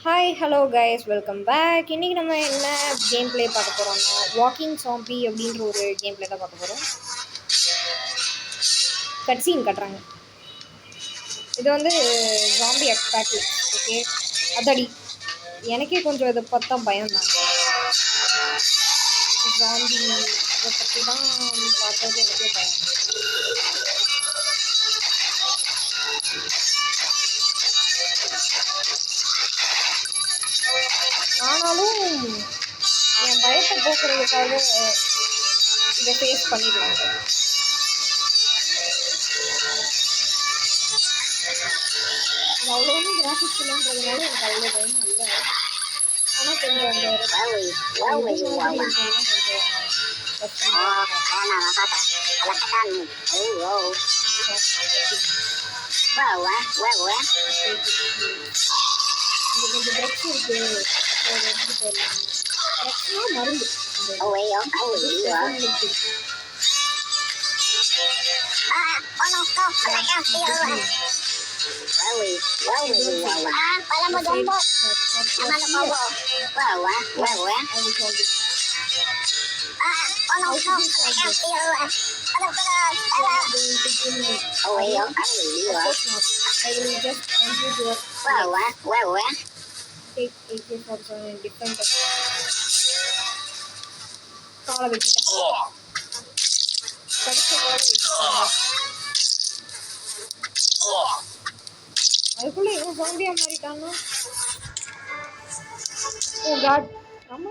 Hi hello guys welcome back. இன்றைக்கி நம்ம என்ன கேம் ப்ளே பார்க்க போகிறோம்னா வாக்கிங் சாம்பி அப்படின்ற ஒரு கேம் ப்ளே தான் பார்க்க போகிறோம். கட்சீன் கட்டுறாங்க. இது வந்து ஜாம்பி அட்டாக். ஓகே, அதடி எனக்கே கொஞ்சம் இதை பார்த்தா பயம்தாங்க. ஜாம்பி இதை பற்றி தான் பார்த்தது எனக்கே பயம். ஆனாலும் என் பயத்தை போக்குறதுக்காக இதை ஃபேஸ் பண்ணிடுவாங்க. இது அவ்வளோ ஒன்றும் கிராஃபிக்ஸ் இல்லைன்றதுனால எனக்கு அவ்வளோ பயமும் இல்லை. ஆனால் கொஞ்சம் அந்த கொஞ்சம் ட்ரக்ஸ் இருக்கு. எடுத்துட்டு போயிடலாம். ட்ரக்ஸ்னா மருந்து. காலை வச்சுட்டேன். கடிச்ச காலை வச்சுட்டாங்க. அதுக்குள்ள இவன் ஜாம்பியா மாறிட்டான்னா ஓ காட் நம்ம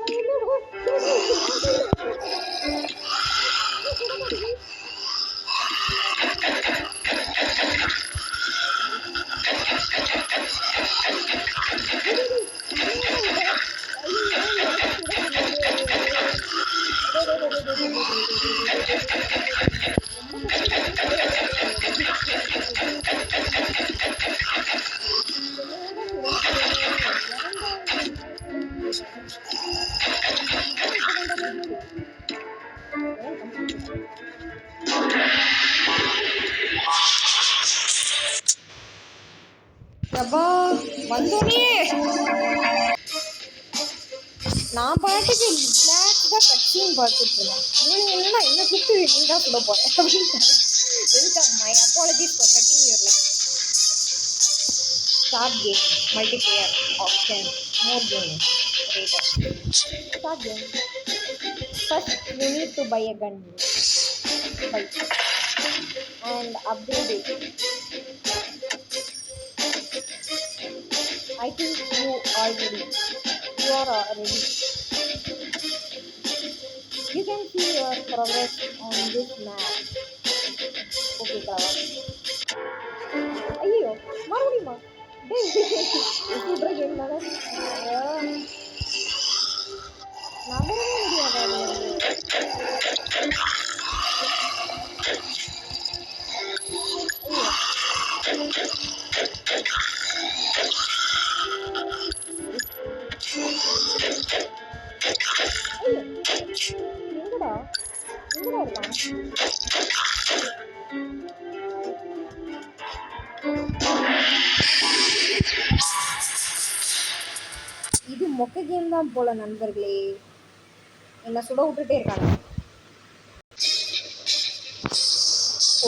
அப்பா வந்தோடனே நான் பாட்டுக்கு ரிலாக்ஸாக கட்சின்னு பார்த்துட்டு இருந்தேன். இவனுங்க என்னன்னா என்ன கூப்பிட்டு நீ தான் சொல்ல போகிறேன் அப்படின்னு. Welcome my apologies for cutting your life. Start game multiplayer option more game rater. Start game. First you need to buy a gun and upgrade it. I think you are ready. You are ready. You can see your progress on this map. Okay, Kava. ஐயோ மறுபடியுமா? Game தானே. நம்பவே முடியாது. எங்கடா இருக்கான்? இது மொக்க game தான் போல நண்பர்களே. என்ன சுட விட்டுட்டே இருக்காங்க.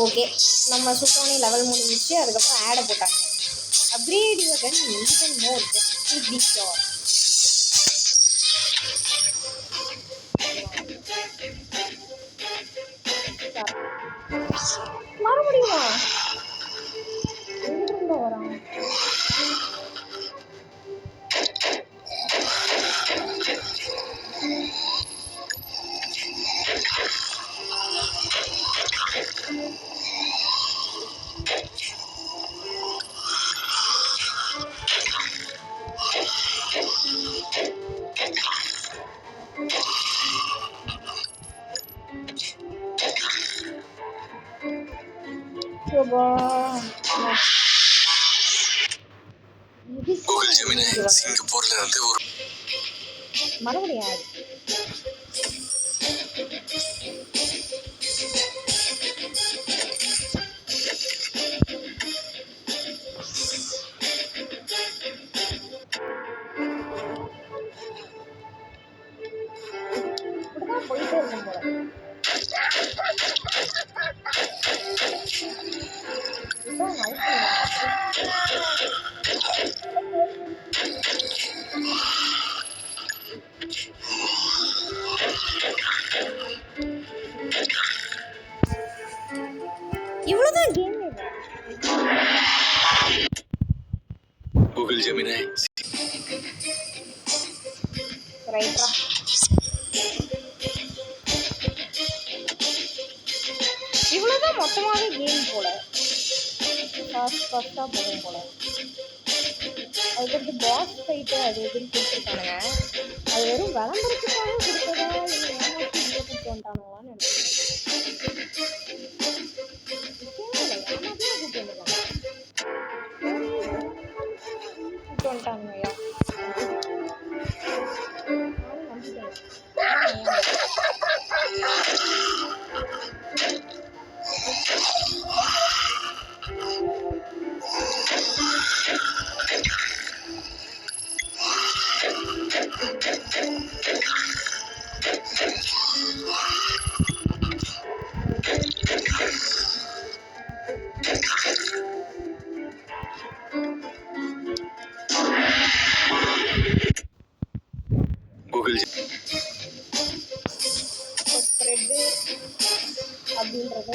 ஓகே, நம்ம சுட்டோனே லெவல் முடிஞ்சிச்சு. அதுக்கப்புறம் ஆடை போட்டாங்க. Upgrade your gun even more to be sure. மறுபடியுமா எங்கிருந்து வரான்? சிங்கப்பூர்ல இருந்து ஒரு மறுபடியும் இவ்வளவுதான் கேம். கூகுள் ஜெமினை ரைட்ரா. இவ்வளவுதான் மொத்தமாவே கேம் போல. ஃபர்ஸ்டா போகும் போல. அதுக்கடுத்து பாஸ் ஃபைட்டு அது எதுன்னு கொடுத்துருக்கானுங்க. அது வெறும் விளம்பரத்துக்காக கொடுத்ததா இல்லை ஏமாற்றி இங்கே கொடுத்து வந்துட்டானுங்களான்னு நினைக்கிறேன். ஏமாத்தியே கூப்பிட்டு வந்துட்டானுங்க ஐயா. கூகுள் ஸ்ப்ரெட்டு அப்படின்றத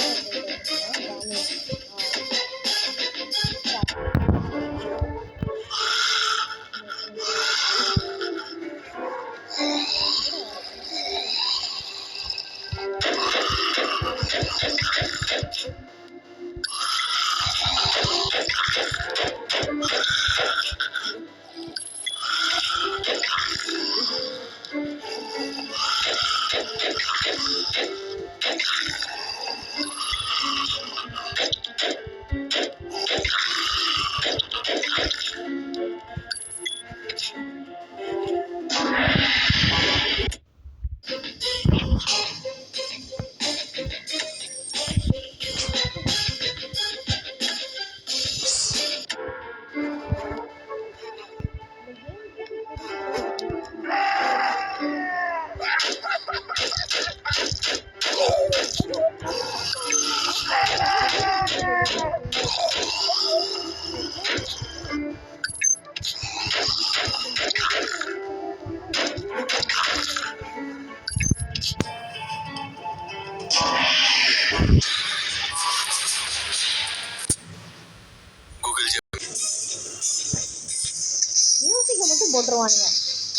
மியூசிக்கை மட்டும் போட்டுருவானுங்க.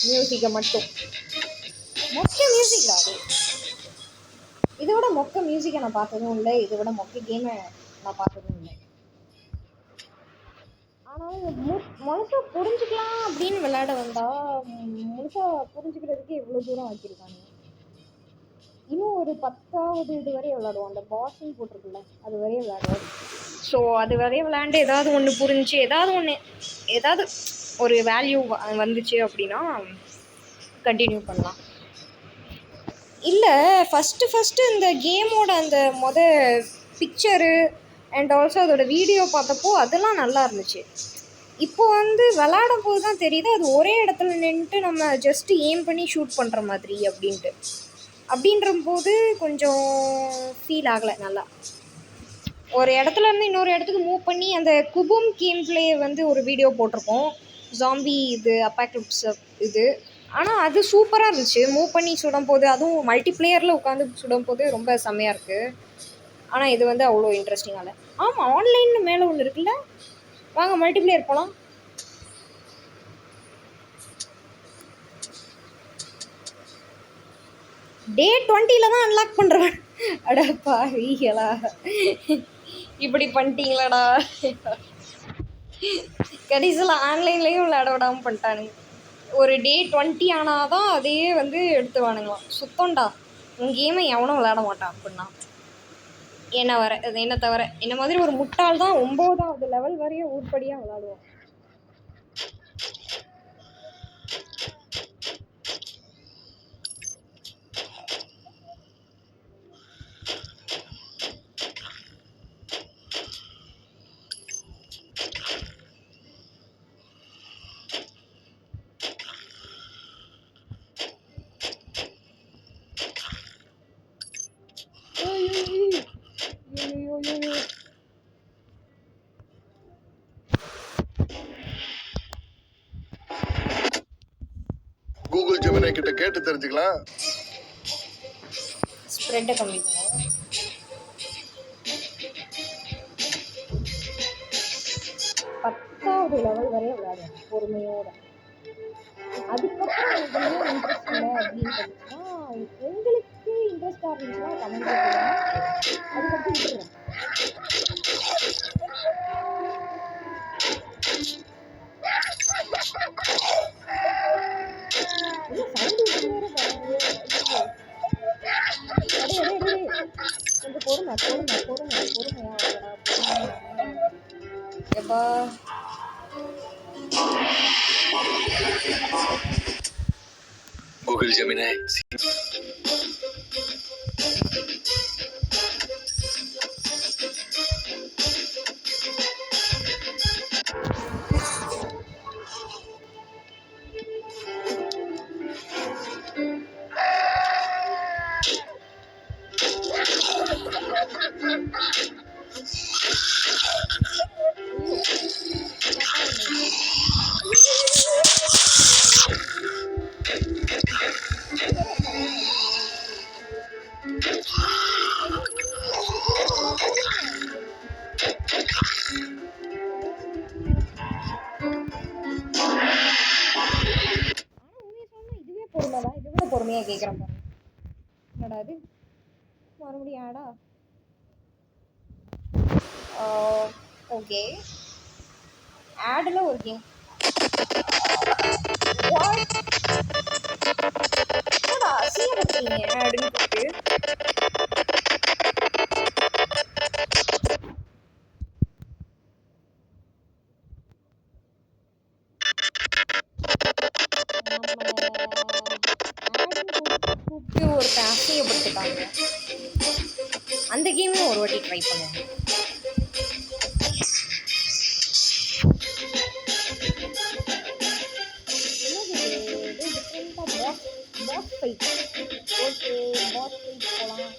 மியூசிக்கை மட்டும் மொக்க மியூசிக் அது. இதை விட மொக்க மியூசிக்கை நான் பார்த்ததும் இல்லை, இதை விட மொக்க கேமை நான் பார்த்ததும் இல்லை. ஆனால் முழுசாக புரிஞ்சுக்கலாம் அப்படின்னு விளையாட வந்தால் முழுசாக புரிஞ்சுக்கிறதுக்கு எவ்வளோ தூரம் ஆக்கியிருக்காங்க. இன்னும் ஒரு 10வது இது வரையும் விளையாடுவோம். அந்த பாஸ்ன்னு போட்டிருக்குல்ல அது வரையும் விளையாடுவோம். ஸோ அது வரையும் விளையாண்டு ஏதாவது ஒன்று புரிஞ்சு ஏதாவது ஒரு வேல்யூ வந்துச்சு அப்படின்னா கண்டினியூ பண்ணலாம். இல்லை ஃபஸ்ட்டு இந்த கேமோட அந்த பிக்சரு அண்ட் ஆல்சோ அதோட வீடியோ பார்த்தப்போ அதெல்லாம் நல்லா இருந்துச்சு. இப்போ விளையாடும் போது தான் தெரியுது அது ஒரே இடத்துல நின்றுட்டு நம்ம ஜஸ்ட்டு எய்ம் பண்ணி ஷூட் பண்ணுற மாதிரி அப்படின்றபோது கொஞ்சம் ஃபீல் ஆகலை. நல்லா ஒரு இடத்துலேருந்து இன்னொரு இடத்துக்கு மூவ் பண்ணி அந்த குபும் கேம் பிளே ஒரு வீடியோ போட்டிருக்கோம். ஜாம்பி இது அப்பாக்லிப்ஸ் இது. ஆனால் அது சூப்பராக இருந்துச்சு. மூவ் பண்ணி சுடும் போது அதுவும் மல்டிப்ளேயரில் உட்காந்து சுடும் போது ரொம்ப செம்மையாக இருக்குது. ஆனால் இது அவ்வளோ இன்ட்ரெஸ்டிங்காக இல்லை. ஆமாம் ஆன்லைன்னு மேலே ஒன்று இருக்குல்ல, வாங்க மல்டிப்ளேயர் போகலாம். டே 20 தான் அன்லாக் பண்ணுறேன். அடப்பா வீங்களா இப்படி பண்ணிட்டீங்களாடா. கடைசியில் ஆன்லைன்லேயும் விளையாட விடாமல் பண்ணிட்டானுங்க. ஒரு டே 20 ஆனால் தான் அதையே எடுத்துவானுங்களாம். சுத்தம்டா உன் கேமை எவனும் விளையாட மாட்டான் அப்படின்னா. என்னை தவிர என்ன மாதிரி ஒரு முட்டாள் தான் 9வது லெவல் வரையும் உருப்படியாக விளையாடுவோம். கூகுள் ஜெமினி கிட்ட கேட்டு தெரிஞ்சுக்கலாம். ஸ்ப்ரெட்டை கம்மி பண்ணுவோம். பத்தாவது லெவல் வரைய விளையாடுவோம் பொறுமையோட. அதுக்கப்புறம் எனக்கு இன்னும் இன்ட்ரெஸ்ட் இல்லை அப்படின்னு இருந்துச்சுன்னா, உங்களுக்கு இன்ட்ரெஸ்டாக இருந்துச்சுன்னா கமெண்ட் பண்ணுங்க. அதுக்கப்புறம் விட்டுருவேன். கொஞ்சம் பொறுமையா எப்பா Google Gemini. பொறுமையா கேக்குறேன் பாருங்க. என்னடா இது மறுபடியும் ஆடா? ஓகே, ஆட்ல ஒரு கேம். என்னடா அசிங்கப்படுறீங்க ஆடுன்னு போட்டு? கூப்பிட்டு ஒரு அசிங்கப்படுத்திட்டாங்க. அந்த கேமும் ஒரு வாட்டி ட்ரை பண்ணுவோம். Pass fight. Okay, pass fight போலாம்.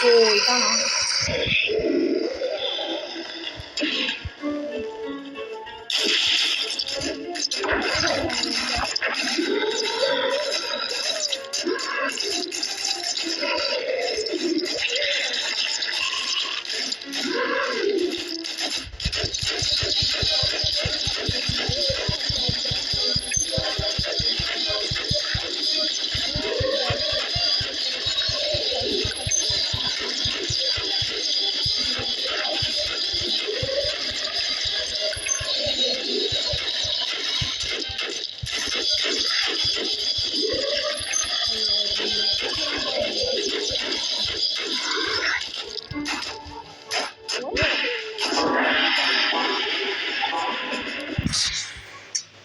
ஓ இதானா?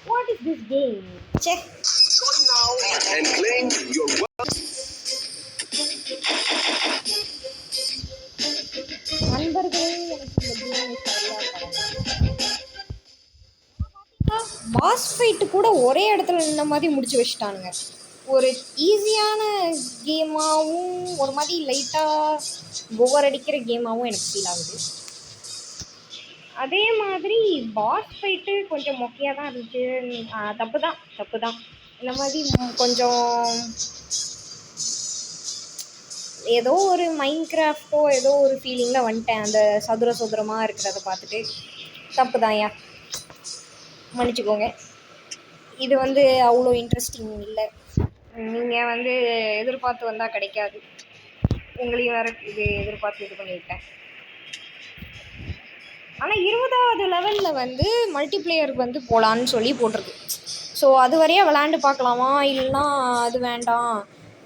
What is this game? Check. And claim your நண்பர்களே, எனக்கு இந்த கேம் பாஸ் ஃபைட்டு கூட ஒரே இடத்துல நின்ன மாதிரி முடிச்சு வச்சுட்டானுங்க. ஒரு ஈஸியான கேமாகவும் ஒரு மாதிரி லைட்டாக ஓவர் அடிக்கிற கேமாகவும் எனக்கு ஃபீல் ஆகுது. அதே மாதிரி பாஸ் ஃபைட்டு கொஞ்சம் மொக்கையாக தான் இருந்துச்சு. தப்பு தான். இந்த மாதிரி கொஞ்சம் ஏதோ ஒரு மைண்ட் கிராஃப்டோ ஏதோ ஒரு ஃபீலிங்கில் வந்துட்டேன். அந்த சதுரமாக இருக்கிறத பார்த்துட்டு தப்பு தான், ஏன் மன்னிச்சுக்கோங்க. இது அவ்வளோ இன்ட்ரெஸ்டிங் இல்லை. நீங்கள் எதிர்பார்த்து வந்தால் கிடைக்காது. உங்களையும் வேறு இது எதிர்பார்த்து இது பண்ணிவிட்டேன். ஆனால் 20வது லெவலில் மல்டிப்ளேயர் போகலான்னு சொல்லி போட்டிருக்கு. ஸோ அது வரையா விளாண்டு பார்க்கலாமா, இல்லைனா அது வேண்டாம்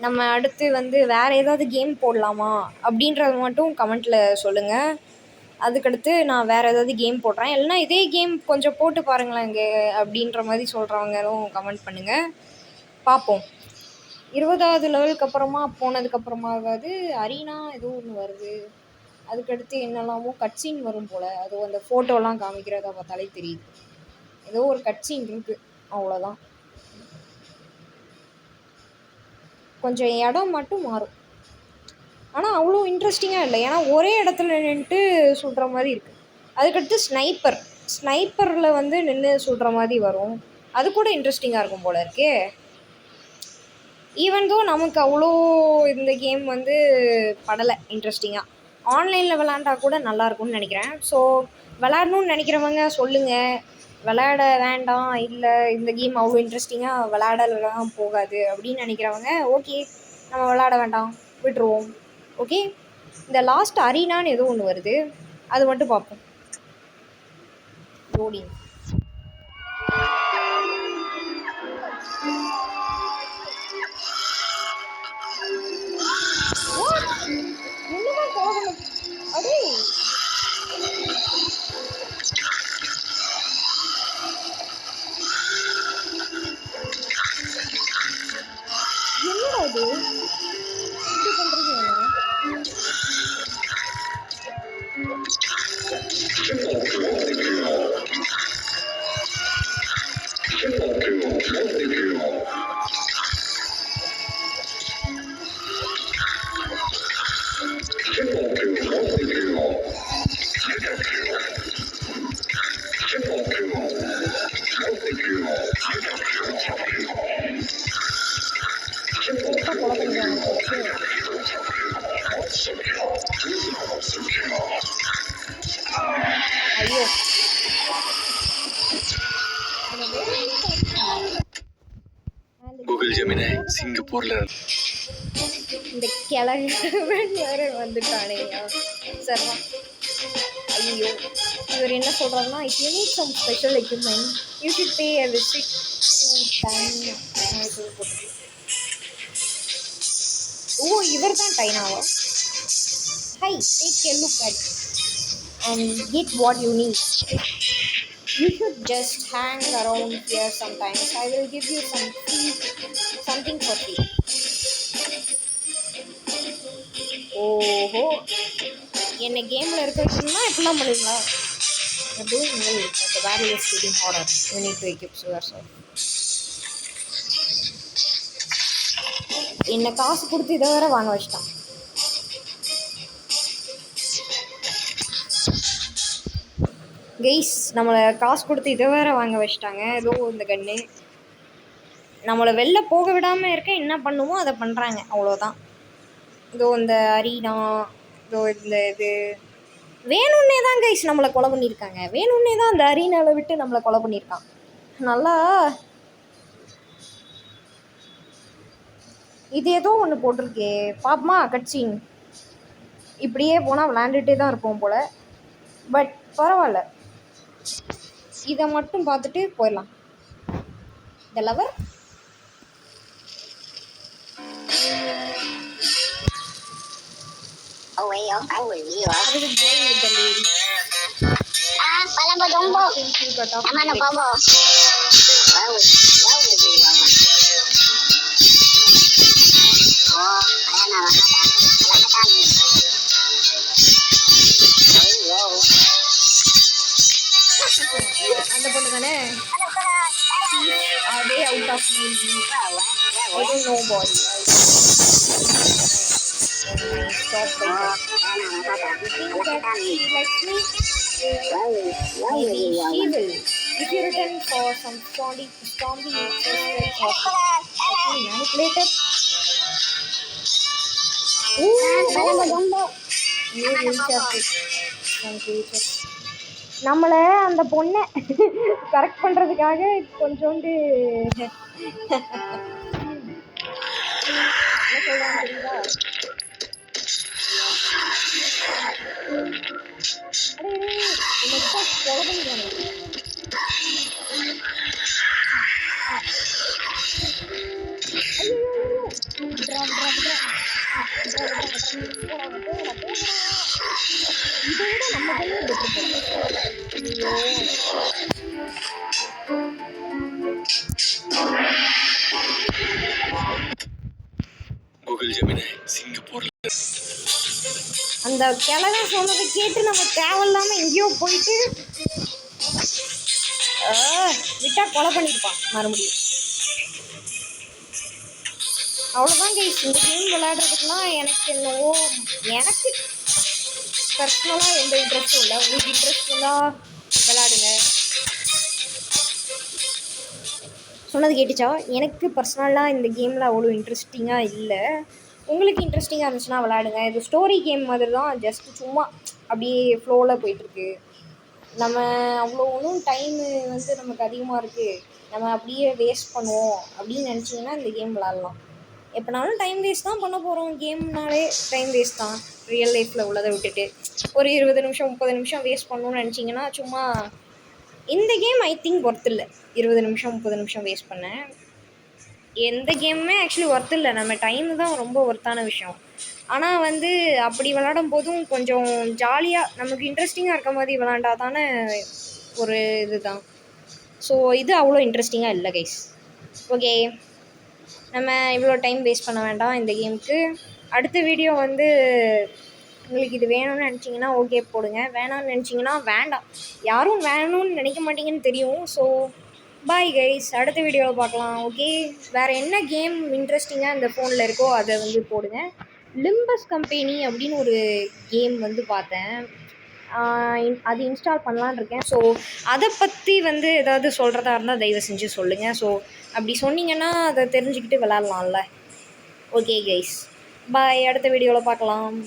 நம்ம அடுத்து வேறு ஏதாவது கேம் போடலாமா அப்படின்றது மட்டும் கமெண்ட்டில் சொல்லுங்கள். அதுக்கடுத்து நான் வேறு ஏதாவது கேம் போடுறேன். இல்லைனா இதே கேம் கொஞ்சம் போட்டு பாருங்களேன் இங்கே அப்படின்ற மாதிரி சொல்கிறவங்களும் கமெண்ட் பண்ணுங்கள், பார்ப்போம். 20வது லெவலுக்கு அப்புறமா போனதுக்கப்புறமாவது அரீனா ஏதோ ஒன்று வருது. அதுக்கடுத்து என்னெல்லாமோ கட்சீன் வரும் போல். அதுவும் அந்த ஃபோட்டோலாம் காமிக்கிறத பார்த்தாலே தெரியுது. ஏதோ ஒரு கட்சீன் இருக்குது, அவ்வளோதான். கொஞ்சம் இடம் மட்டும் மாறும், ஆனால் அவ்வளோ இன்ட்ரெஸ்டிங்காக இல்லை. ஏன்னா ஒரே இடத்துல நின்றுட்டு சுடுற மாதிரி இருக்குது. அதுக்கடுத்து ஸ்னைப்பரில் வந்து நின்று சுடுற மாதிரி வரும். அது கூட இன்ட்ரெஸ்டிங்காக இருக்கும் போல் இருக்கே. ஈவன் தோ நமக்கு அவ்வளோ இந்த கேம் வந்து படலை இன்ட்ரெஸ்டிங்காக. ஆன்லைனில் விளாண்டா கூட நல்லாயிருக்கும்னு நினைக்கிறேன். ஸோ விளாடணுன்னு நினைக்கிறவங்க சொல்லுங்கள். விளையாட வேண்டாம், இல்லை இந்த கேம் அவ்வளோ இன்ட்ரெஸ்டிங்காக விளையாடலாம் போகாது அப்படின்னு நினைக்கிறவங்க ஓகே, நம்ம விளையாட வேண்டாம், விட்டுருவோம். ஓகே, இந்த லாஸ்ட் அரீனான்னு ஏதோ ஒன்று வருது, அது மட்டும் பார்ப்போம். லோடிங். என்னதான் போகணும் அடே, என்னடா இது இப்படி பண்ணுறீங்க? ஐயோ, கூகுள் ஜெமினி சிங்கப்பூர்ல இந்த கிழவன் வேற வந்துட்டானேயா சார். ஐயோ, இவர் என்ன சொல்கிறாருன்னா, if you need some special equipment you should pay a visit to time. Oh, இவர் தான் டைனாவா? Hi, take a look at and get what you need. You should just hang around here sometimes. I will give you something for free. ஓஹோ, என்ன கேமில் இருக்க வச்சுன்னா இப்படிலாம் பண்ணுவீங்களா? doing well. The battle is getting harder. You need to equip yourself. என்ன காசு கொடுத்து இதை வேற வாங்க வச்சிட்டான். கெய்ஸ், நம்மளை காசு கொடுத்து இதை வேற வாங்க வச்சிட்டாங்க. ஏதோ இந்த கன்று நம்மளை வெளில போக விடாமல் இருக்க என்ன பண்ணுமோ அதை பண்ணுறாங்க, அவ்வளோதான். இதோ இந்த அரீனா, இதோ இந்த இது வேணும்னே தான் கைஸ் நம்மளை கொலை பண்ணியிருக்காங்க. வேணும்னே தான் அந்த அரீனாவை விட்டு நம்மளை கொலை பண்ணியிருக்கான். நல்லா இது ஏதோ ஒன்று போட்டிருக்கே, பாப்பமா கட்சின். இப்படியே போனால் விளையாண்டுட்டே தான் இருப்போம் போல். பட் பரவாயில்ல, இதை மட்டும் பார்த்துட்டு போயிடலாம். த லவர் அந்த பொண்ணு தானே? அதே out of movie. I don't know boy. Stop by that. You think that she likes me? Maybe she will. If you return for some zombie infested or sexually manipulated. நம்மளை அந்த பொண்ணை கரெக்ட் பண்ணுறதுக்காக கொஞ்சோண்டு என்ன சொல்கிறாங்க தெரியுதா? அடே என்னை கொலை பண்ணிடுவாங்க. ஐயோ, இதை விட நம்ம கையில் பெற்று கூகுள் ஜெமினி சிங்கப்பூர்ல அந்த கிழமை சொன்னதை கேட்டு நம்ம தேவையில்லாம எங்கேயோ போயிட்டு விட்டா கொலை பண்ணியிருப்பான் மறுபடியும். அவ்வளோதான் கைஸ். இந்த கேம் விளையாடுறதுக்குலாம் எனக்கு பர்சனலாக எந்த இன்ட்ரெஸ்ட்டும் இல்லை. உங்களுக்கு இன்ட்ரெஸ்ட் இருந்தால் விளையாடுங்க. சொன்னது கேட்டுச்சா? எனக்கு பர்சனலாக இந்த கேமில் அவ்வளோ இன்ட்ரெஸ்டிங்காக இல்லை. உங்களுக்கு இன்ட்ரெஸ்டிங்காக இருந்துச்சுன்னா விளையாடுங்க. இது ஸ்டோரி கேம் மாதிரி தான். ஜஸ்ட் சும்மா அப்படியே ஃப்ளோவில் போயிட்டுருக்கு. நம்ம அவ்வளோ ஒன்றும் டைமு நமக்கு அதிகமாக இருக்குது, நம்ம அப்படியே வேஸ்ட் பண்ணுவோம் அப்படின்னு நினச்சிங்கன்னா இந்த கேம் விளாட்லாம். எப்போனாலும் டைம் வேஸ்ட் தான் பண்ண போகிறோம். கேம்னாலே டைம் வேஸ்ட் தான். ரியல் லைஃப்பில் உள்ளதை விட்டுட்டு ஒரு 20 நிமிஷம் 30 நிமிஷம் வேஸ்ட் பண்ணணும்னு நினச்சிங்கன்னா சும்மா இந்த கேம் ஐ திங்க் ஒர்த் இல்லை. 20 நிமிஷம் 30 நிமிஷம் வேஸ்ட் பண்ணேன். எந்த கேமுமே ஆக்சுவலி ஒர்த் இல்லை. நம்ம டைம் தான் ரொம்ப ஒர்த்தான விஷயம். ஆனால் அப்படி விளாடும் போதும் கொஞ்சம் ஜாலியாக நமக்கு இன்ட்ரெஸ்டிங்காக இருக்க மாதிரி விளாண்டா தானே ஒரு இது தான். ஸோ இது அவ்வளோ இன்ட்ரெஸ்டிங்காக இல்லை கைஸ். ஓகே, நம்ம இவ்வளோ டைம் வேஸ்ட் பண்ண வேண்டாம் இந்த கேமுக்கு. அடுத்த வீடியோ உங்களுக்கு இது வேணும்னு நினச்சிங்கன்னா ஓகே போடுங்க, வேணாம்னு நினச்சிங்கன்னா வேண்டாம். யாரும் வேணும்னு நினைக்க மாட்டீங்கன்னு தெரியும். ஸோ பாய் கைஸ், அடுத்த வீடியோவில் பார்க்கலாம். ஓகே, வேறு என்ன கேம் இன்ட்ரெஸ்டிங்காக இந்த ஃபோனில் இருக்கோ அதை போடுங்க. லிம்பஸ் கம்பெனி அப்படின்னு ஒரு கேம் பார்த்தேன். அது இன்ஸ்டால் பண்ணலான்னு இருக்கேன். ஸோ அதை பற்றி ஏதாவது சொல்கிறதா இருந்தால் தயவு செஞ்சு சொல்லுங்கள். ஸோ அப்படி சொன்னீங்கன்னா அதை தெரிஞ்சுக்கிட்டு விளாட்லாம்ல. ஓகே கைஸ், பாய், அடுத்த வீடியோவில் பார்க்கலாம்.